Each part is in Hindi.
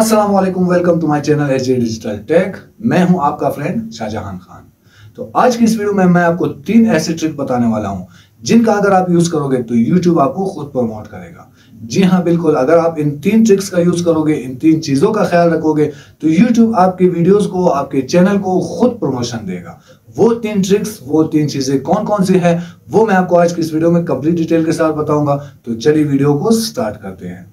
अस्सलाम वालेकुम, welcome to my channel HJ digital tech. मैं हूं आपका फ्रेंड शाहजहां खान। तो आज की इस वीडियो में मैं आपको 3 ऐसे ट्रिक बताने वाला हूं जिनका अगर आप यूज करोगे तो YouTube आपको खुद प्रमोट करेगा। जी हां, बिल्कुल, अगर आप इन 3 ट्रिक्स का यूज करोगे, इन 3 चीजों का ख्याल रखोगे तो YouTube आपके वीडियोस को, आपके चैनल को खुद प्रमोशन देगा। वो 3 ट्रिक्स, वो 3 चीजें कौन कौन सी है वो मैं आपको आज की इस वीडियो में कंप्लीट डिटेल के साथ बताऊंगा। तो चलिए वीडियो को स्टार्ट करते हैं।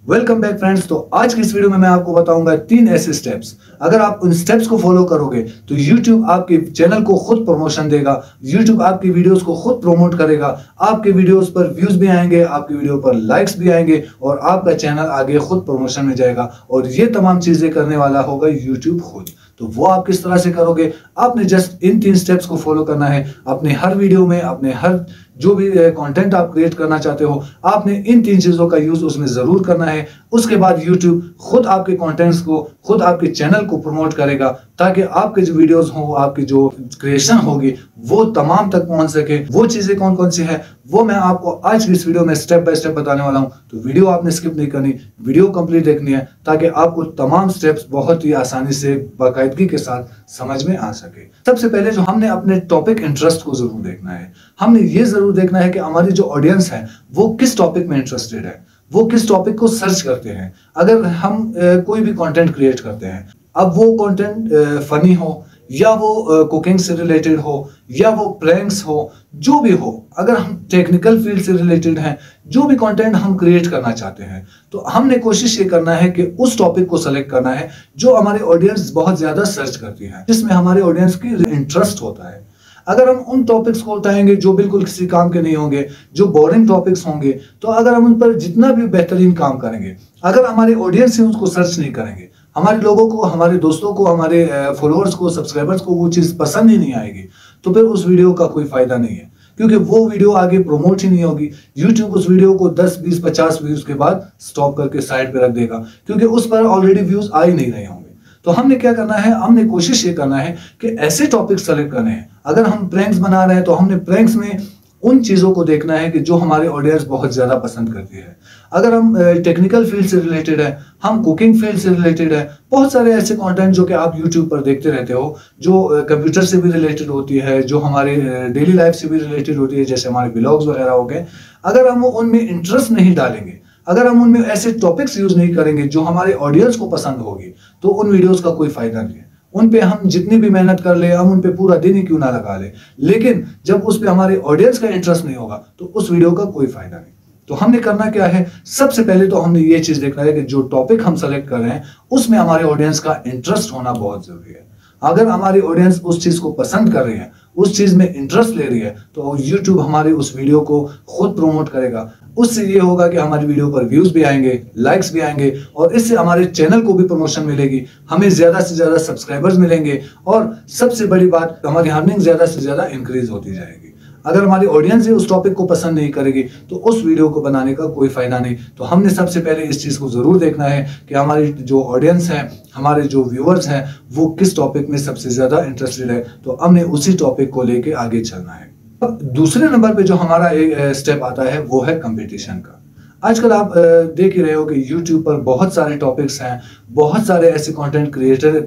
Welcome back friends. तो आज की इस वीडियो में मैं आपको बताऊंगा 3 ऐसे स्टेप्स। अगर आप उन स्टेप्स को फॉलो करोगे तो YouTube आपके चैनल को खुद प्रमोशन देगा, YouTube आपकी वीडियोस को खुद प्रमोट करेगा, आपके वीडियोस पर व्यूज भी आएंगे, आपकी वीडियो पर लाइक्स भी आएंगे और आपका चैनल आगे खुद प्रमोशन में जाएगा। और ये तमाम चीजें करने वाला होगा YouTube खुद। तो वो आप किस तरह से करोगे? आपने जस्ट इन 3 स्टेप्स को फॉलो करना है। अपने हर वीडियो में, अपने हर जो भी कंटेंट आप क्रिएट करना चाहते हो, आपने इन 3 चीजों का यूज उसमें जरूर करना है। उसके बाद YouTube खुद आपके कंटेंट्स को, खुद आपके चैनल को प्रमोट करेगा ताकि आपके जो वीडियोस हो, आपकी जो क्रिएशन होगी वो तमाम तक पहुंच सके। वो चीजें कौन कौन सी है वो मैं आपको आज की इस वीडियो में स्टेप बाय स्टेप बताने वाला हूं। तो वीडियो आपने स्किप नहीं करनी, वीडियो कंप्लीट देखनी है ताकि आपको तमाम स्टेप्स बहुत ही आसानी से, बाकायदगी के साथ समझ में आ सके। सबसे पहले जो हमने अपने टॉपिक इंटरेस्ट को जरूर देखना है। हमने ये जरूर देखना है कि हमारी जो ऑडियंस है वो किस टॉपिक में इंटरेस्टेड है, वो किस टॉपिक को सर्च करते हैं। अगर हम कोई भी कंटेंट क्रिएट करते हैं, अब वो कंटेंट फनी हो या वो कुकिंग से रिलेटेड हो या वो प्रैंक्स हो, जो भी हो, अगर हम टेक्निकल फील्ड से रिलेटेड हैं, जो भी कंटेंट हम क्रिएट करना चाहते हैं, तो हमने कोशिश ये करना है कि उस टॉपिक को सेलेक्ट करना है जो हमारी ऑडियंस बहुत ज्यादा सर्च करती है, जिसमें हमारे ऑडियंस की इंटरेस्ट होता है। अगर हम उन टॉपिक्स को उठाएंगे जो बिल्कुल किसी काम के नहीं होंगे, जो बोरिंग टॉपिक्स होंगे, तो अगर हम उन पर जितना भी बेहतरीन काम करेंगे, अगर हमारे ऑडियंस ही उसको सर्च नहीं करेंगे, हमारे लोगों को, हमारे दोस्तों को, हमारे फॉलोअर्स को, सब्सक्राइबर्स को वो चीज पसंद ही नहीं आएगी, तो फिर उस वीडियो का कोई फायदा नहीं है, क्योंकि वो वीडियो आगे प्रमोट ही नहीं होगी। YouTube उस वीडियो को 10, 20, 50 व्यूज के बाद स्टॉप करके साइड पे रख देगा, क्योंकि उस पर ऑलरेडी व्यूज आ ही नहीं रहे होंगे। तो हमने क्या करना है? हमने कोशिश ये करना है कि ऐसे टॉपिक सेलेक्ट करने हैं। अगर हम प्रैंक्स बना रहे हैं तो हमने प्रैंक्स में उन चीजों को देखना है कि जो हमारे ऑडियंस बहुत ज्यादा पसंद करती है। अगर हम टेक्निकल फील्ड से रिलेटेड है, हम कुकिंग फील्ड से रिलेटेड है, बहुत सारे ऐसे कंटेंट जो कि आप YouTube पर देखते रहते हो, जो कंप्यूटर से भी रिलेटेड होती है, जो हमारे डेली लाइफ से भी रिलेटेड होती है, जैसे हमारे ब्लॉग्स वगैरह हो गए। अगर हम उनमें इंटरेस्ट नहीं डालेंगे, अगर हम उनमें ऐसे टॉपिक्स यूज नहीं करेंगे जो हमारे ऑडियंस को पसंद होगी, तो उन वीडियोस का कोई फायदा नहीं है। उन पे हम जितनी भी मेहनत कर ले, हम उन पे पूरा दिन ही क्यों ना लगा ले, लेकिन जब उस पे हमारे ऑडियंस का इंटरेस्ट नहीं होगा तो उस वीडियो का कोई फायदा नहीं। तो हमने करना क्या है? सबसे पहले तो हमने ये चीज देखना है कि जो टॉपिक हम सेलेक्ट कर रहे हैं उसमें हमारे ऑडियंस का इंटरेस्ट होना बहुत जरूरी है। अगर हमारी ऑडियंस उस चीज को पसंद कर रही है, उस चीज में इंटरेस्ट ले रही है, तो YouTube हमारे उस वीडियो को खुद प्रमोट करेगा। उससे ये होगा कि हमारी वीडियो पर व्यूज भी आएंगे, लाइक्स भी आएंगे और इससे हमारे चैनल को भी प्रमोशन मिलेगी, हमें ज्यादा से ज्यादा सब्सक्राइबर्स मिलेंगे और सबसे बड़ी बात, हमारी अर्निंग ज्यादा से ज्यादा इंक्रीज होती जाएगी। अगर हमारी ऑडियंस ही उस टॉपिक को पसंद नहीं करेगी तो उस वीडियो को बनाने का कोई फायदा नहीं। तो हमने सबसे पहले इस चीज को जरूर देखना है कि हमारी जो ऑडियंस है, हमारे जो व्यूअर्स हैं, वो किस टॉपिक में सबसे ज्यादा इंटरेस्टेड है, तो हमने उसी टॉपिक को लेके आगे चलना है। अब दूसरे नंबर पे जो हमारा एक स्टेप आता है वो है कंपटीशन का। आजकल आप देख ही रहे हो कि YouTube पर बहुत सारे टॉपिक्स हैं, बहुत सारे ऐसे कंटेंट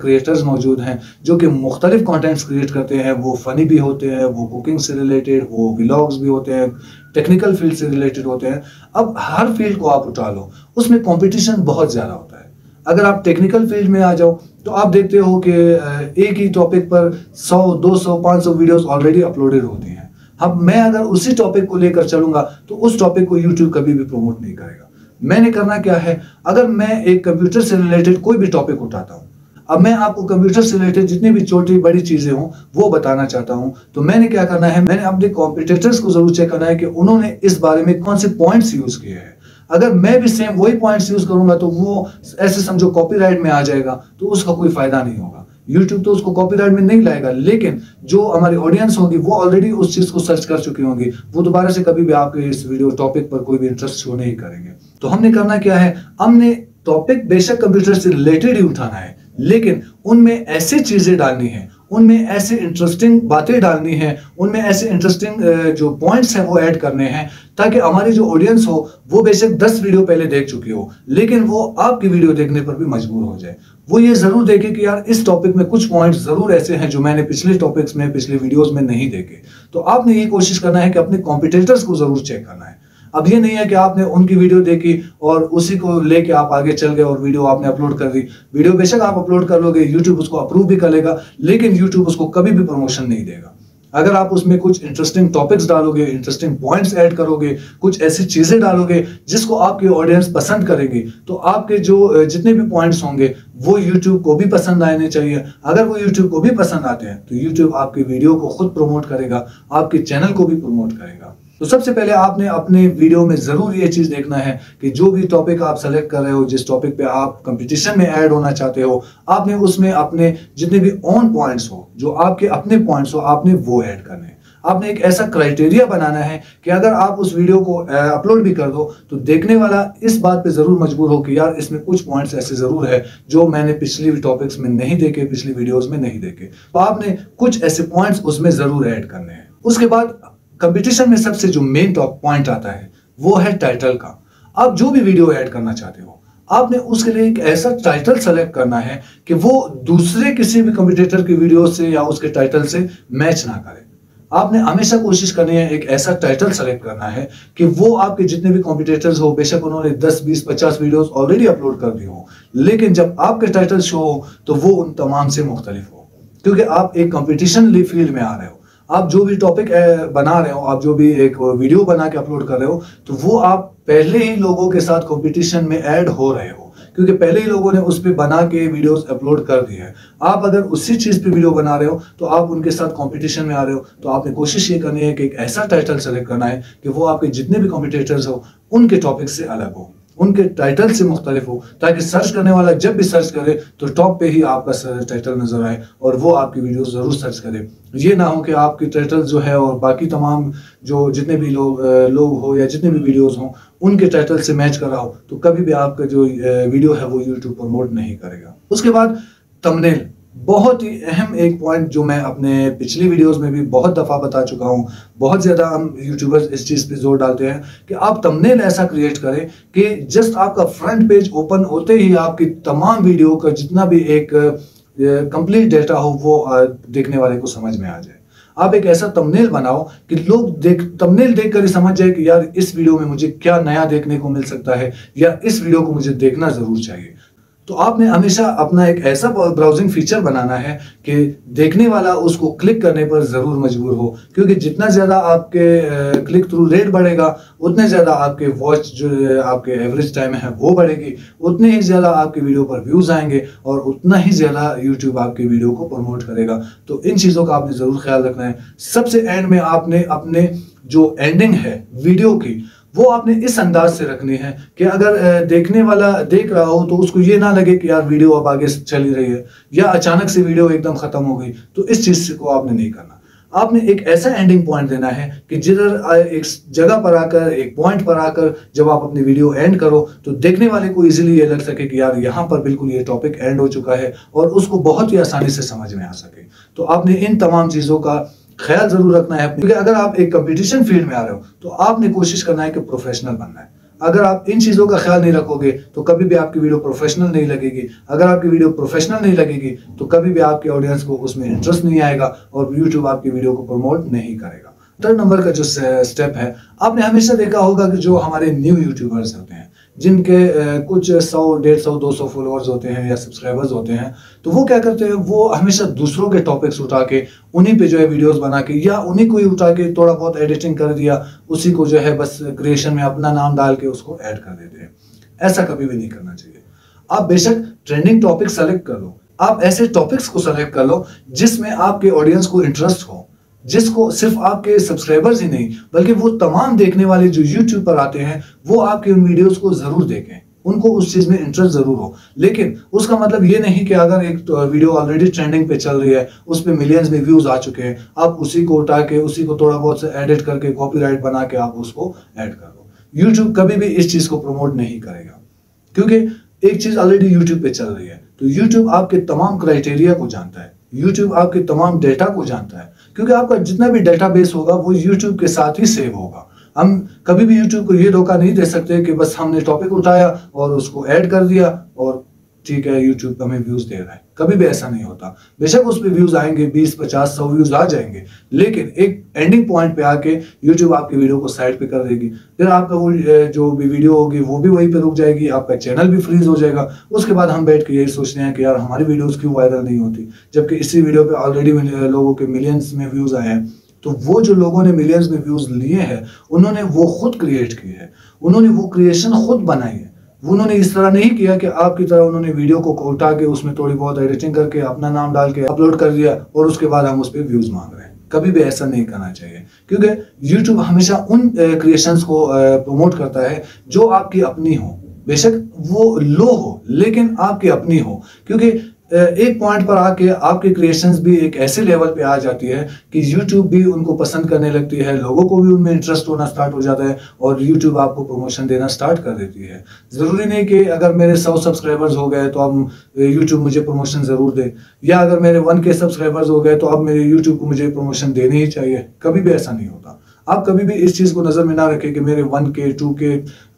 क्रिएटर्स मौजूद हैं जो कि मुख्तलिफ कंटेंट्स क्रिएट करते हैं। वो फनी भी होते हैं, वो कुकिंग से रिलेटेड, वो व्लॉग्स भी होते हैं, टेक्निकल फील्ड से रिलेटेड होते हैं। अब हर फील्ड को आप उठा लो, उसमें कंपटीशन बहुत ज़्यादा होता है। अगर आप टेक्निकल फील्ड में आ जाओ तो आप देखते हो कि एक ही टॉपिक पर 100, 200, 500 वीडियोज़ ऑलरेडी अपलोडेड होती हैं। अब मैं अगर उसी टॉपिक को लेकर चलूंगा तो उस टॉपिक को YouTube कभी भी प्रमोट नहीं करेगा। मैंने करना क्या है? अगर मैं एक कंप्यूटर से रिलेटेड कोई भी टॉपिक उठाता हूं, अब मैं आपको कंप्यूटर से रिलेटेड जितनी भी छोटी बड़ी चीजें हों वो बताना चाहता हूं, तो मैंने क्या करना है? मैंने अपने कॉम्पिटिटर्स को जरूर चेक करना है कि उन्होंने इस बारे में कौन से पॉइंट्स यूज किए हैं। अगर मैं भी सेम वही पॉइंट्स यूज करूंगा तो वो ऐसे समझो कॉपीराइट में आ जाएगा, तो उसका कोई फायदा नहीं होगा। YouTube तो उसको कॉपीराइट में नहीं लाएगा, लेकिन जो हमारी ऑडियंस होगी वो ऑलरेडी उस चीज को सर्च कर चुकी होंगी, वो दोबारा से कभी भी आपके इस वीडियो टॉपिक पर कोई भी इंटरेस्ट शो नहीं करेंगे। तो हमने करना क्या है? हमने टॉपिक बेशक कंप्यूटर से रिलेटेड ही उठाना है, लेकिन उनमें ऐसी चीजें डालनी है, उनमें ऐसे इंटरेस्टिंग बातें डालनी है, उनमें ऐसे इंटरेस्टिंग जो पॉइंट्स हैं वो ऐड करने हैं, ताकि हमारी जो ऑडियंस हो वो बेशक 10 वीडियो पहले देख चुकी हो, लेकिन वो आपकी वीडियो देखने पर भी मजबूर हो जाए। वो ये जरूर देखे कि यार इस टॉपिक में कुछ पॉइंट्स जरूर ऐसे हैं जो मैंने पिछले टॉपिक्स में, पिछले वीडियोस में नहीं देखे। तो आपने ये कोशिश करना है कि अपने कॉम्पिटिटर्स को जरूर चेक करना है। अब ये नहीं है कि आपने उनकी वीडियो देखी और उसी को लेके आप आगे चल गए और वीडियो आपने अपलोड कर दी। वीडियो बेशक आप अपलोड कर लोगे, यूट्यूब उसको अप्रूव भी कर लेगा, लेकिन यूट्यूब उसको कभी भी प्रमोशन नहीं देगा। अगर आप उसमें कुछ इंटरेस्टिंग टॉपिक्स डालोगे, इंटरेस्टिंग पॉइंट्स ऐड करोगे, कुछ ऐसी चीजें डालोगे जिसको आपकी ऑडियंस पसंद करेगी, तो आपके जो जितने भी पॉइंट्स होंगे वो यूट्यूब को भी पसंद आने चाहिए। अगर वो यूट्यूब को भी पसंद आते हैं तो यूट्यूब आपकी वीडियो को खुद प्रमोट करेगा, आपके चैनल को भी प्रमोट करेगा। तो सबसे पहले आपने अपने वीडियो में जरूर ये चीज देखना है कि जो भी टॉपिक आप सेलेक्ट कर रहे हो, जिस टॉपिक पे आप कंपटीशन में ऐड होना चाहते हो, आपने उसमें अपने जितने भी ऑन पॉइंट्स हो, जो आपके अपने पॉइंट्स हो, आपने वो ऐड करने हैं। आपने एक ऐसा क्राइटेरिया बनाना है कि अगर आप उस वीडियो को अपलोड भी कर दो तो देखने वाला इस बात पे जरूर मजबूर हो कि यार इसमें कुछ पॉइंट्स ऐसे जरूर है जो मैंने पिछली टॉपिक्स में नहीं देखे, पिछली वीडियोस में नहीं देखे। तो आपने कुछ ऐसे पॉइंट्स उसमें जरूर ऐड करने हैं। उसके बाद कंपटीशन में सबसे जो मेन टॉप पॉइंट आता है वो है टाइटल का। आप जो भी वीडियो ऐड करना चाहते हो, आपने उसके लिए एक ऐसा टाइटल सेलेक्ट करना है कि वो दूसरे किसी भी कंपटीटर की वीडियो से या उसके टाइटल से मैच ना करे। आपने हमेशा कोशिश करनी है एक ऐसा टाइटल सेलेक्ट करना है कि वो आपके जितने भी कॉम्पिटिटर्स हो, बेशक उन्होंने 10, 20, 50 वीडियोस ऑलरेडी अपलोड कर दी हो, लेकिन जब आपके टाइटल शो हो तो वो उन तमाम से मुख्तलिफ हो, क्योंकि आप एक कंपटीशन फील्ड में आ रहे हो। आप जो भी टॉपिक बना रहे हो, आप जो भी एक वीडियो बना के अपलोड कर रहे हो, तो वो आप पहले ही लोगों के साथ कंपटीशन में ऐड हो रहे हो, क्योंकि पहले ही लोगों ने उस पे बना के वीडियोस अपलोड कर दी है। आप अगर उसी चीज पे वीडियो बना रहे हो तो आप उनके साथ कंपटीशन में आ रहे हो। तो आपने कोशिश ये करनी है कि एक ऐसा टाइटल सेलेक्ट करना है कि वो आपके जितने भी कॉम्पिटिटर्स हो उनके टॉपिक से अलग हो, उनके टाइटल से मुख्तलिफ हो, ताकि सर्च करने वाला जब भी सर्च करे तो टॉप पे ही आपका टाइटल नजर आए और वो आपकी वीडियो जरूर सर्च करे। ये ना हो कि आपकी टाइटल जो है और बाकी तमाम जो जितने भी लोग हो या जितने भी वीडियोस हो उनके टाइटल से मैच कर रहा हो, तो कभी भी आपका जो वीडियो है वो यूट्यूब प्रमोट नहीं करेगा। उसके बाद थंबनेल, बहुत ही अहम एक पॉइंट जो मैं अपने पिछली वीडियोस में भी बहुत दफ़ा बता चुका हूँ। बहुत ज़्यादा हम यूट्यूबर्स इस चीज़ पे जोर डालते हैं कि आप थंबनेल ऐसा क्रिएट करें कि जस्ट आपका फ्रंट पेज ओपन होते ही आपकी तमाम वीडियो का जितना भी एक कंप्लीट डेटा हो वो देखने वाले को समझ में आ जाए। आप एक ऐसा थंबनेल बनाओ कि लोग थंबनेल देखकर ही समझ जाए कि यार इस वीडियो में मुझे क्या नया देखने को मिल सकता है या इस वीडियो को मुझे देखना जरूर चाहिए। तो आपने हमेशा अपना एक ऐसा ब्राउजिंग फीचर बनाना है कि देखने वाला उसको क्लिक करने पर जरूर मजबूर हो, क्योंकि जितना ज्यादा आपके क्लिक थ्रू रेट बढ़ेगा उतने ज्यादा आपके वॉच जो आपके एवरेज टाइम है वो बढ़ेगी, उतने ही ज्यादा आपकी वीडियो पर व्यूज आएंगे और उतना ही ज्यादा यूट्यूब आपकी वीडियो को प्रमोट करेगा। तो इन चीजों का आपने जरूर ख्याल रखना है। सबसे एंड में आपने अपने जो एंडिंग है वीडियो की वो आपने इस अंदाज से रखनी है कि अगर देखने वाला देख रहा हो तो उसको ये ना लगे कि यार वीडियो अब आगे चली रही है या अचानक से वीडियो एकदम खत्म हो गई। तो इस चीज को आपने नहीं करना। आपने एक ऐसा एंडिंग पॉइंट देना है कि जिधर एक जगह पर आकर, एक पॉइंट पर आकर जब आप अपनी वीडियो एंड करो तो देखने वाले को इजीली ये लग सके कि यार यहाँ पर बिल्कुल ये टॉपिक एंड हो चुका है और उसको बहुत ही आसानी से समझ में आ सके। तो आपने इन तमाम चीजों का ख्याल जरूर रखना है, क्योंकि अगर आप एक कंपटीशन फील्ड में आ रहे हो तो आपने कोशिश करना है कि प्रोफेशनल बनना है। अगर आप इन चीजों का ख्याल नहीं रखोगे तो कभी भी आपकी वीडियो प्रोफेशनल नहीं लगेगी। अगर आपकी वीडियो प्रोफेशनल नहीं लगेगी तो कभी भी आपकी ऑडियंस को उसमें इंटरेस्ट नहीं आएगा और यूट्यूब आपकी वीडियो को प्रमोट नहीं करेगा। थर्ड नंबर का जो स्टेप है, आपने हमेशा देखा होगा कि जो हमारे न्यू यूट्यूबर्स होते हैं जिनके कुछ 100, 150, 200 फॉलोअर्स होते हैं या सब्सक्राइबर्स होते हैं, तो वो क्या करते हैं, वो हमेशा दूसरों के टॉपिक्स उठा के उन्हीं पे जो है वीडियोस बना के या उन्हीं को ही उठा के थोड़ा बहुत एडिटिंग कर दिया, उसी को जो है बस क्रिएशन में अपना नाम डाल के उसको ऐड कर देते हैं। ऐसा कभी भी नहीं करना चाहिए। आप बेशक ट्रेंडिंग टॉपिक सेलेक्ट कर लो, आप ऐसे टॉपिक्स को सेलेक्ट कर लो जिसमें आपके ऑडियंस को इंटरेस्ट हो, जिसको सिर्फ आपके सब्सक्राइबर्स ही नहीं बल्कि वो तमाम देखने वाले जो यूट्यूब पर आते हैं वो आपके उन वीडियोस को जरूर देखें, उनको उस चीज में इंटरेस्ट जरूर हो। लेकिन उसका मतलब ये नहीं कि अगर एक वीडियो ऑलरेडी ट्रेंडिंग पे चल रही है, उस पे मिलियंस में व्यूज आ चुके हैं, आप उसी को उठा के उसी को थोड़ा बहुत से एडिट करके कॉपीराइट बना के आप उसको ऐड कर दो। यूट्यूब कभी भी इस चीज को प्रमोट नहीं करेगा, क्योंकि एक चीज ऑलरेडी यूट्यूब पे चल रही है। तो यूट्यूब आपके तमाम क्राइटेरिया को जानता है YouTube आपके तमाम डेटा को जानता है, क्योंकि आपका जितना भी डेटाबेस होगा वो YouTube के साथ ही सेव होगा। हम कभी भी YouTube को ये धोखा नहीं दे सकते कि बस हमने टॉपिक उठाया और उसको ऐड कर दिया और ठीक है YouTube हमें व्यूज दे रहा है। कभी भी ऐसा नहीं होता। बेशक उस पे व्यूज आएंगे, 20, 50, 100 व्यूज आ जाएंगे, लेकिन एक एंडिंग पॉइंट पे आके YouTube आपकी वीडियो को साइड पे कर देगी। फिर आपका वो जो भी वीडियो होगी वो भी वहीं पे रुक जाएगी, आपका चैनल भी फ्रीज हो जाएगा। उसके बाद हम बैठ के यही सोचते हैं कि यार हमारी वीडियोस क्यों वायरल नहीं होती, जबकि इसी वीडियो पे ऑलरेडी लोगों के मिलियंस में व्यूज आए हैं। तो वो जो लोगों ने मिलियंस में व्यूज लिए हैं, उन्होंने वो खुद क्रिएट किए हैं, उन्होंने वो क्रिएशन खुद बनाई है। उन्होंने इस तरह नहीं किया कि आपकी तरह उन्होंने वीडियो को उठा के उसमें थोड़ी बहुत एडिटिंग करके अपना नाम डाल के अपलोड कर दिया और उसके बाद हम उस पर व्यूज मांग रहे हैं। कभी भी ऐसा नहीं करना चाहिए, क्योंकि YouTube हमेशा उन क्रिएशंस को प्रमोट करता है जो आपकी अपनी हो। बेशक वो लो हो लेकिन आपकी अपनी हो, क्योंकि एक पॉइंट पर आके आपके क्रिएशंस भी एक ऐसे लेवल पे आ जाती है कि YouTube भी उनको पसंद करने लगती है, लोगों को भी उनमें इंटरेस्ट होना स्टार्ट हो जाता है और YouTube आपको प्रमोशन देना स्टार्ट कर देती है। ज़रूरी नहीं कि अगर मेरे 100 सब्सक्राइबर्स हो गए तो अब YouTube मुझे प्रमोशन ज़रूर दे, या अगर मेरे 1K सब्सक्राइबर्स हो गए तो अब मेरे YouTube को मुझे प्रमोशन देनी ही चाहिए। कभी भी ऐसा नहीं होता। आप कभी भी इस चीज़ को नज़र में ना रखें कि मेरे 1K, 2K,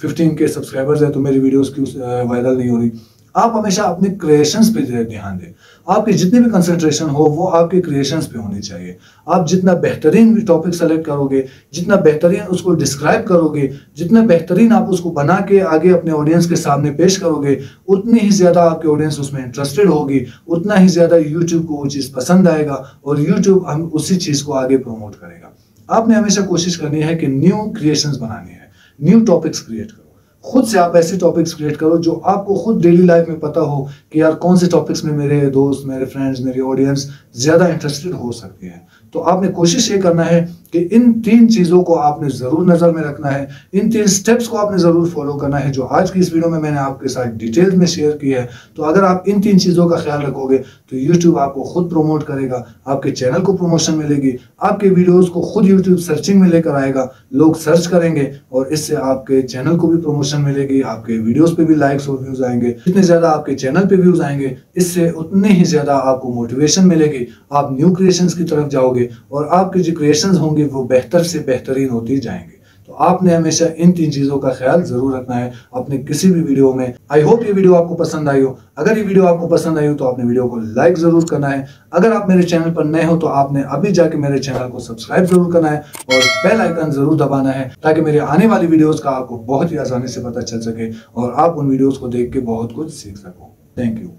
15K सब्सक्राइबर्स है तो मेरी वीडियोज़ क्यों वायरल नहीं हो रही। आप हमेशा अपने क्रिएशंस पे ध्यान दें। आपकी जितनी भी कंसंट्रेशन हो वो आपके क्रिएशंस पे होनी चाहिए। आप जितना बेहतरीन टॉपिक सेलेक्ट करोगे, जितना बेहतरीन उसको डिस्क्राइब करोगे, जितना बेहतरीन आप उसको बना के आगे अपने ऑडियंस के सामने पेश करोगे, उतनी ही ज़्यादा आपके ऑडियंस उसमें इंटरेस्टेड होगी, उतना ही ज़्यादा यूट्यूब को वो चीज़ पसंद आएगा और यूट्यूब हम उसी चीज़ को आगे प्रमोट करेगा। आपने हमेशा कोशिश करनी है कि न्यू क्रिएशंस बनानी है, न्यू टॉपिक्स क्रिएट करो। खुद से आप ऐसे टॉपिक्स क्रिएट करो जो आपको खुद डेली लाइफ में पता हो कि यार कौन से टॉपिक्स में मेरे दोस्त, मेरे फ्रेंड्स, मेरी ऑडियंस ज़्यादा इंटरेस्टेड हो सकती है। तो आपने कोशिश ये करना है कि इन 3 चीज़ों को आपने ज़रूर नज़र में रखना है, इन 3 स्टेप्स को आपने ज़रूर फॉलो करना है जो आज की इस वीडियो में मैंने आपके साथ डिटेल्स में शेयर की है। तो अगर आप इन 3 चीज़ों का ख्याल रखोगे तो यूट्यूब आपको खुद प्रमोट करेगा, आपके चैनल को प्रमोशन मिलेगी, आपके वीडियोज़ को खुद यूट्यूब सर्चिंग में लेकर आएगा, लोग सर्च करेंगे और इससे आपके चैनल को भी प्रमोशन मिलेगी, आपके वीडियोज़ पे भी लाइक्स और व्यूज़ आएंगे। जितने ज़्यादा आपके चैनल पे व्यूज़ आएंगे इससे उतने ही ज़्यादा आपको मोटिवेशन मिलेगी, आप न्यू क्रिएशंस की तरफ जाओगे और आपके जो क्रिएशंस होंगे वो बेहतर से बेहतरीन होती जाएंगे। तो आपने हमेशा इन 3 चीज़ों का ख्याल जरूर रखना है अपने किसी भी वीडियो में। आई होप ये वीडियो आपको पसंद आई हो। अगर ये वीडियो आपको पसंद आई हो तो आपने वीडियो को लाइक जरूर करना है। अगर आप मेरे चैनल पर नए हो तो आपने अभी जाके मेरे चैनल को सब्सक्राइब जरूर करना है और बेल आइकन जरूर दबाना है ताकि मेरे आने वाली वीडियोस का आपको बहुत ही आसानी से पता चल सके और आप उन वीडियोस को देख के बहुत कुछ सीख सको। Thank you.